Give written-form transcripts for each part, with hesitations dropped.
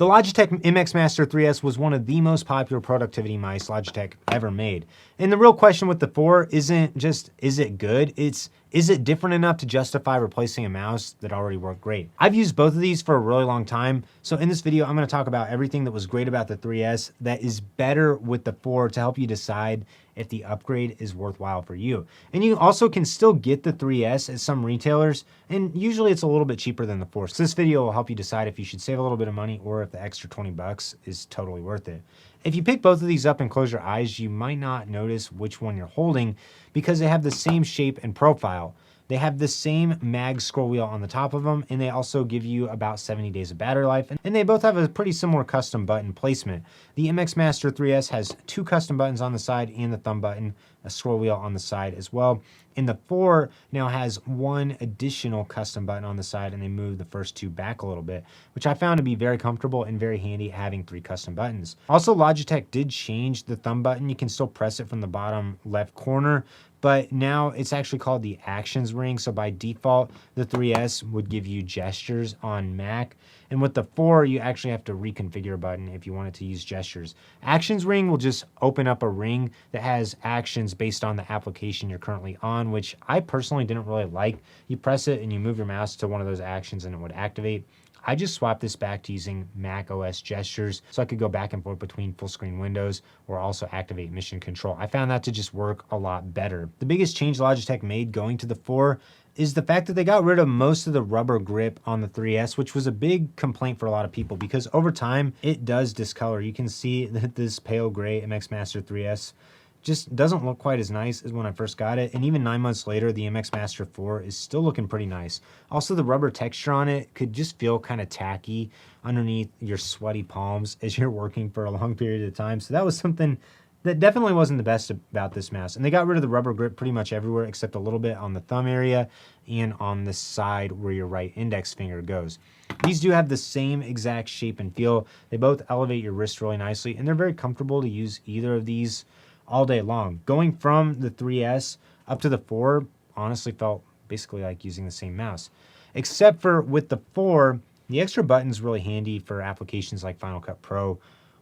The Logitech MX Master 3S was one of the most popular productivity mice Logitech ever made. And the real question with the 4 isn't just, is it good? It's, is it different enough to justify replacing a mouse that already worked great? I've used both of these for a really long time. So in this video, I'm gonna talk about everything that was great about the 3S that is better with the 4 to help you decide if the upgrade is worthwhile for you. And you also can still get the 3S at some retailers, and usually it's a little bit cheaper than the 4. So this video will help you decide if you should save a little bit of money or if the extra 20 bucks is totally worth it. If you pick both of these up and close your eyes, you might not notice which one you're holding because they have the same shape and profile. They have the same mag scroll wheel on the top of them, and they also give you about 70 days of battery life, and they both have a pretty similar custom button placement. The MX Master 3S has 2 custom buttons on the side and the thumb button, a scroll wheel on the side as well. And the 4 now has 1 additional custom button on the side, and they move the first 2 back a little bit, which I found to be very comfortable and very handy having 3 custom buttons. Also, Logitech did change the thumb button. You can still press it from the bottom left corner, but now it's actually called the actions ring. So by default, the 3S would give you gestures on Mac. And with the 4, you actually have to reconfigure a button if you want it to use gestures. Actions ring will just open up a ring that has actions based on the application you're currently on, which I personally didn't really like. You press it and you move your mouse to one of those actions and it would activate. I just swapped this back to using Mac OS gestures so I could go back and forth between full screen windows or also activate mission control. I found that to just work a lot better. The biggest change Logitech made going to the 4 is the fact that they got rid of most of the rubber grip on the 3S, which was a big complaint for a lot of people because over time it does discolor. You can see that this pale gray MX Master 3S just doesn't look quite as nice as when I first got it. And even 9 months later, the MX Master 4 is still looking pretty nice. Also, the rubber texture on it could just feel kind of tacky underneath your sweaty palms as you're working for a long period of time. So that was something that definitely wasn't the best about this mouse. And they got rid of the rubber grip pretty much everywhere except a little bit on the thumb area and on the side where your right index finger goes. These do have the same exact shape and feel. They both elevate your wrist really nicely, and they're very comfortable to use either of these all day long. Going from the 3S up to the 4 honestly felt basically like using the same mouse. Except for with the 4, the extra button's really handy for applications like Final Cut Pro,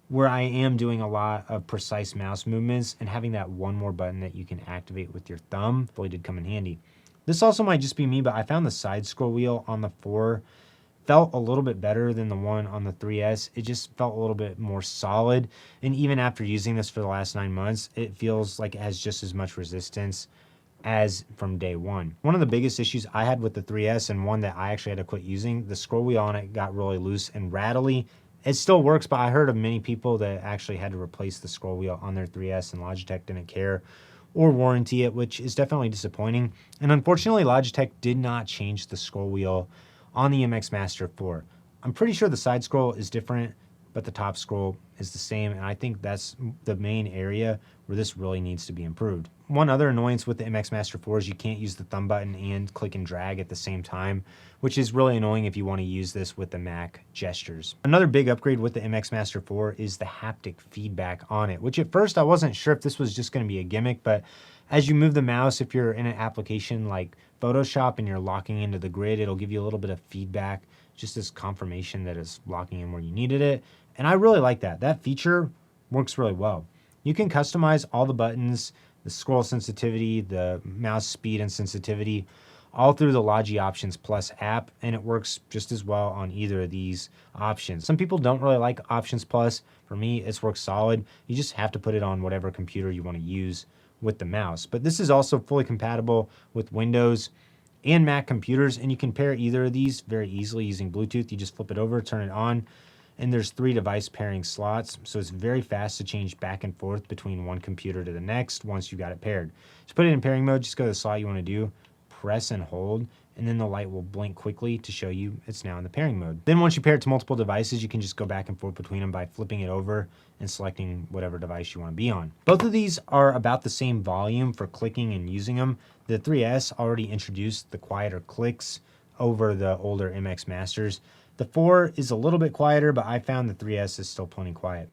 where I am doing a lot of precise mouse movements, and having that one more button that you can activate with your thumb really did come in handy. This also might just be me, but I found the side scroll wheel on the 4 felt a little bit better than the one on the 3S. It just felt a little bit more solid. And even after using this for the last 9 months, it feels like it has just as much resistance as from day one. One of the biggest issues I had with the 3S, and one that I actually had to quit using, the scroll wheel on it got really loose and rattly. It still works, but I heard of many people that actually had to replace the scroll wheel on their 3S, and Logitech didn't care or warranty it, which is definitely disappointing. And unfortunately, Logitech did not change the scroll wheel on the MX Master 4. I'm pretty sure the side scroll is different, but the top scroll is the same, and I think that's the main area where this really needs to be improved. One other annoyance with the MX Master 4 is you can't use the thumb button and click and drag at the same time, which is really annoying if you want to use this with the Mac gestures. Another big upgrade with the MX Master 4 is the haptic feedback on it, which at first I wasn't sure if this was just going to be a gimmick, but as you move the mouse, if you're in an application like Photoshop and you're locking into the grid, it'll give you a little bit of feedback, just as confirmation that it's locking in where you needed it. And I really like that. That feature works really well. You can customize all the buttons, the scroll sensitivity, the mouse speed and sensitivity, all through the Logi Options Plus app, and it works just as well on either of these options. Some people don't really like Options Plus. For me, it's worked solid. You just have to put it on whatever computer you want to use with the mouse. But this is also fully compatible with Windows and Mac computers, and you can pair either of these very easily using Bluetooth. You just flip it over, turn it on, and there's 3 device pairing slots, so it's very fast to change back and forth between one computer to the next once you got it paired. To put it in pairing mode, just go to the slot you want to do, press and hold, and then the light will blink quickly to show you it's now in the pairing mode. Then once you pair it to multiple devices, you can just go back and forth between them by flipping it over and selecting whatever device you want to be on. Both of these are about the same volume for clicking and using them. The 3S already introduced the quieter clicks over the older MX Masters. The 4 is a little bit quieter, but I found the 3S is still plenty quiet.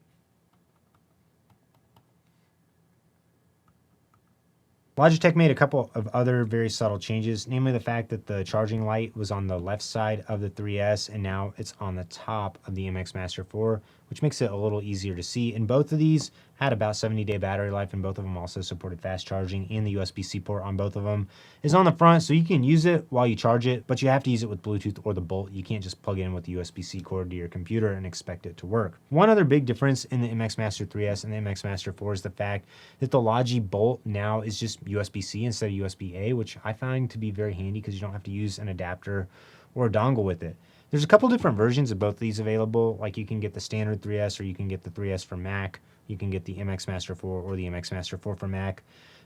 Logitech made a couple of other very subtle changes, namely the fact that the charging light was on the left side of the 3S and now it's on the top of the MX Master 4, which makes it a little easier to see. And both of these had about 70-day battery life, and both of them also supported fast charging, and the USB-C port on both of them is on the front, so you can use it while you charge it, but you have to use it with Bluetooth or the Bolt. You can't just plug it in with the USB-C cord to your computer and expect it to work. One other big difference in the MX Master 3S and the MX Master 4 is the fact that the Logi Bolt now is just USB-C instead of USB-A, which I find to be very handy because you don't have to use an adapter or a dongle with it. There's a couple different versions of both of these available. Like you can get the standard 3S or you can get the 3S for Mac. You can get the MX Master 4 or the MX Master 4 for Mac.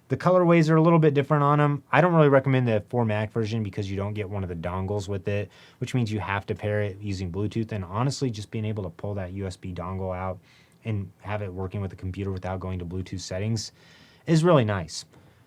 The colorways are a little bit different on them. I don't really recommend the 4 Mac version because you don't get one of the dongles with it, which means you have to pair it using Bluetooth. And honestly, just being able to pull that USB dongle out and have it working with the computer without going to Bluetooth settings is really nice.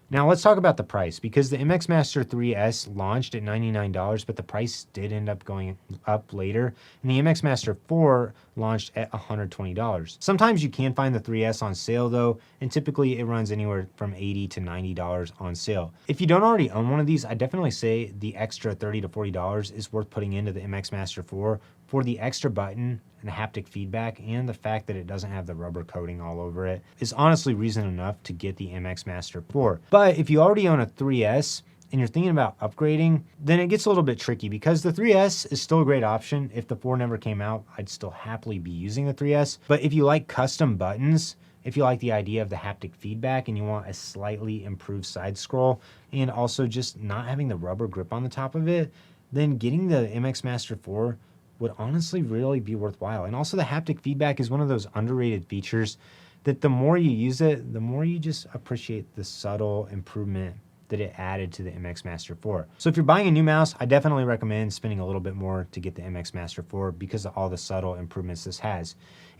Now let's talk about the price, because the MX Master 3S launched at $99, but the price did end up going up later, and the MX Master 4 launched at $120. Sometimes you can find the 3S on sale though, and typically it runs anywhere from $80 to $90 on sale. If you don't already own one of these, I definitely say the extra $30 to $40 is worth putting into the MX Master 4 for the extra button and the haptic feedback, and the fact that it doesn't have the rubber coating all over it is honestly reason enough to get the MX Master 4. But if you already own a 3S and you're thinking about upgrading, then it gets a little bit tricky, because the 3S is still a great option. If the 4 never came out, I'd still happily be using the 3S. But if you like custom buttons, if you like the idea of the haptic feedback and you want a slightly improved side scroll and also just not having the rubber grip on the top of it, then getting the MX Master 4 would honestly really be worthwhile. And also the haptic feedback is one of those underrated features that the more you use it, the more you just appreciate the subtle improvement that it added to the MX Master 4. So if you're buying a new mouse, I definitely recommend spending a little bit more to get the MX Master 4 because of all the subtle improvements this has.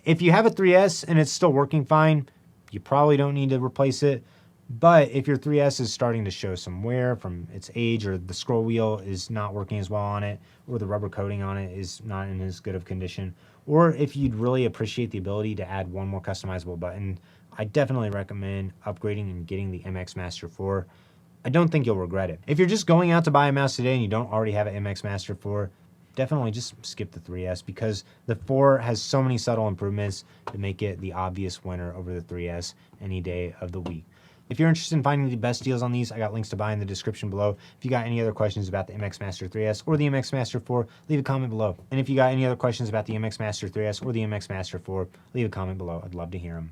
If you have a 3S and it's still working fine, you probably don't need to replace it. But if your 3S is starting to show some wear from its age, or the scroll wheel is not working as well on it, or the rubber coating on it is not in as good of condition, or if you'd really appreciate the ability to add one more customizable button, I definitely recommend upgrading and getting the MX Master 4. I don't think you'll regret it. If you're just going out to buy a mouse today and you don't already have an MX Master 4, definitely just skip the 3S, because the 4 has so many subtle improvements to make it the obvious winner over the 3S any day of the week. If you're interested in finding the best deals on these, I got links to buy in the description below. If you got any other questions about the MX Master 3S or the MX Master 4, leave a comment below. And if you got any other questions about the MX Master 3S or the MX Master 4, leave a comment below. I'd love to hear them.